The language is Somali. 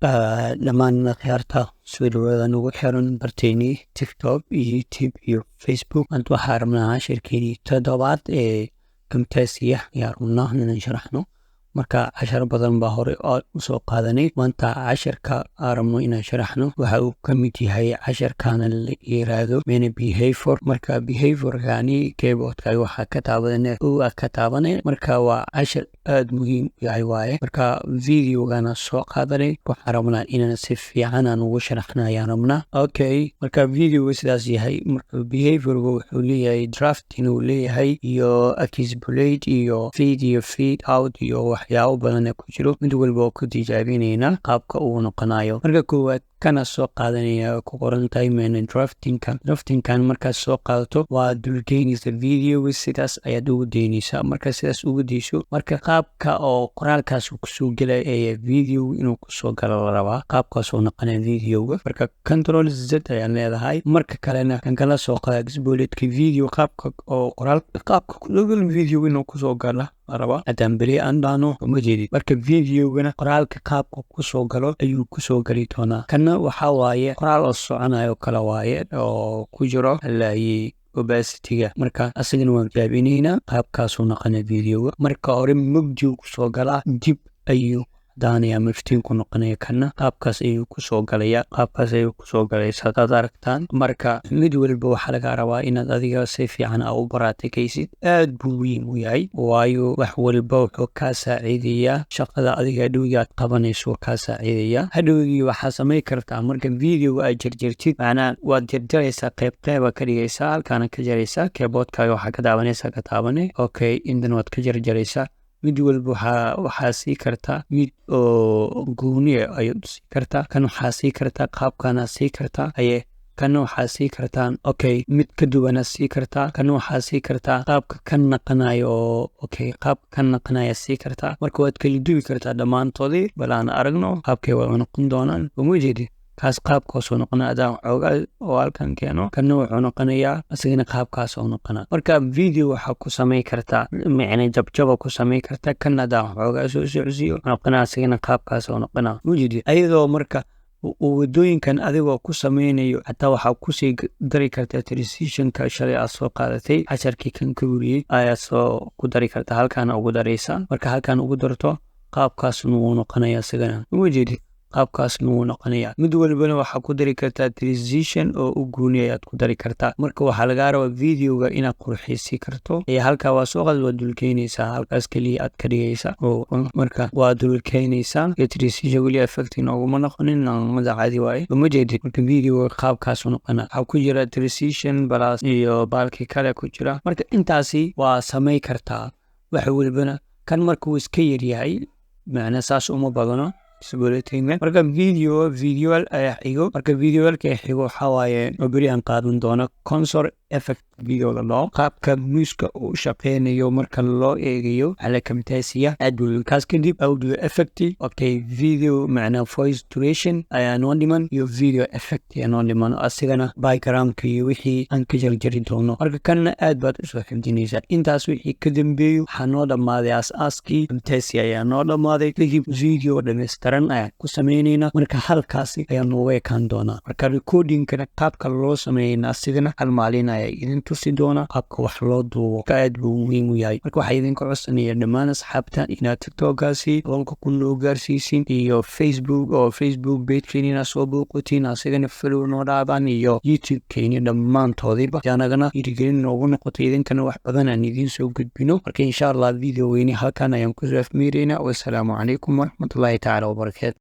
dhammaan khiyaarta soo dhawaada nagu xiran barteeni TikTok iyo YouTube iyo Facebook. Maanta waxaan rabnaa cashirkeeni toddobaad ee Camtasia ayaan rabnaa inaan sharaxno. Marka cashar badan baa hore u soo qaadanay. Maanta casharka aan rabno inaan sharaxno waxa uu ka mid yahay casharkan la yiraahdo main behavior. Marka behavior-gaani keyboardka waxa ka taabanay marka waa cashar aad muhiim u yahay waaye. Marka video-gana soo qaadanay waxaan rabnaa inaan si fiican aan ugu sharaxno ayaan rabnaa. Okay, marka video sidaas yahay. Marka behavior-gu wuxuu leeyahay drafting uu leeyahay iyo accessibility iyo video feed out iyo waxyaabo badan ku jiro. mid walba oo ku tijaabinayna qaabka uu noqonayo. Marka koowaad kana soo qaadanaya ku qoran tahay main drafting-kan marka soo qaadato waa dulgeynaysa video sidaas ayaad ugu deynaysaa. marka sidaas ugu deyso marka qaabka oo qoraalkaas uu kusoo galay ee video inuu kusoo galo la rabaa. qaabkaas oo noqonaya video-ga. marka control z ayaa leedahay. marka kalena kan kala soo qaada accessibility video qaabka oo qoraalka qaabka video inuu kusoo galo araba hadaan bari aan dhaano uma jeedid. marka video-gana qoraalka qaabka kusoo galo ayuu kusoo gali doonaa. kana waxa waaye qoraal oo soconayo kala waaye oo ku jiro ilaahi opacity-ga. marka asagana waan jaabinaynaa qaabkaas oo noqonaya video-ga. marka hore mugdi kusoo gala dib ayuu daanaya miftiin ku noqonaya. kana qaabkaas ayuu kusoo galaya. qaabkaas ayuu kusoo galaysa hadaad aragtaan. marka mid walba waxaa laga rabaa inaad adiga si fiican u baraatikaysid. aad buu muhiim u yahay waayo wax walba wuxuu kaa saaciidayaa shaqada adiga dhowga aad qabanayso kaa saaciidaya. hadhowgii waxaa samayn kartaa marka video aad jarjartid macnaa waad jarjaraysaa qayb ka dhigaysaa halkaana ka jaraysaa keyboardkaaga waxaa ka daawanaysaa ka taabanay. okay, intan waad ka jarjaraysaa. mid walba waxaa sii kartaa mid oo gooni ayaad sii kartaa. kan waxaa sii kartaa qaabkana sii kartaa kana waxaa sii kartaan okay mid ka duwana sii kartaa. kana waxaa sii kartaa qaabka ka naqanayo okay qaab ka naqanaya sii kartaa. marka waad kala duwi kartaa dhammaantoodii bal aan aragno qaabkay wada noqon doonaan. uma jeedid kaas qaabkaas oo noqonaya adaan xoogaa oo halkan keeno kana wuxuu noqonayaa asagana qaabkaas oo noqonaa. marka video waxaa ku samayn kartaa macna jabjaba ku samayn kartaa. kana adaan xoogaa soo socodsiyo noqonaa asagana qaabkaas oo noqonaa. mujidi ayadoo marka wadooyinkan adigoo ku samaynayo xataa waxaa kusii dari kartaa transition-ka shalay aad soo qaadatay casharkii kan ka wariyey ayaad soo ku dari kartaa. halkaana ugu daraysaa. marka halkaan ugu darto qaabkaasna wuu noqonaya asagana. mujidi qaabkaasna wuu noqonaya. mid walbana waxaa ku dari kartaa transition oo u gooni ayaad ku dari kartaa. marka waxaa lagaa rabaa video-ga inaad qurxisi karto. halkaa waa soo qaad waa dulkeynaysaa. halkaas keliya aad ka dhigaysaa marka waa dulkeynaysaa. transition weli effect inooguma noqonin mada caadi waaye. uma jeedid marka video-ga qaabkaas u noqona. waxaa ku jira transition balas iyo baalki kale ku jira. marka intaasi waa samay kartaa wax walbana. kan marka uu iska yaryahay macna saas uma badano marka video ayaa xigo. marka videoalka xigo waxaa waaye oo beri aan qaadan doono console effect video la dhaho. qaabka muuska uu shaqeynayo marka loo eegayo ala Camtasia kaas kadib audio effect. okay, video macna voice duration ayaa noo dhiman iyo video effect ayaa noo dhiman. asigana background-ka iyo wixii aan ka jarjari doono. marka kanna aad baad usoo xifdinaysaa. intaas wixii ka dambeeyo waxaa noo dhammaaday aasaaskii Camtasia ayaa noo dhammaaday. kadib video dhammaystiran ayaan ku samaynaynaa. marka halkaasi ayaa nooga ekaan doonaa. marka recording-kana qaabka loo sameeyna asigana hal maalin ayaa idin tusi doona qaabka wax loo duubo. aad buu muhiim u yahay. marka waxaa idinka codsanaya dhammaan asxaabta inaad TikTok-gaasi qolka ku noo gaarsiisin iyo Facebook oo Facebook page-keena inaad soo booqatiin asigana follow noo dhaabaan iyo YouTube-keena dhammaantoodiiba yaanagana dhiirigelin noogu noqoto idinkana wax badan aan idiin soo gudbino. marka insha Allah video weyni halkan ayaan kusoo afmeeraynaa. wassalaamu calaykum waraxmatullaahi tacaala wabarakaatu.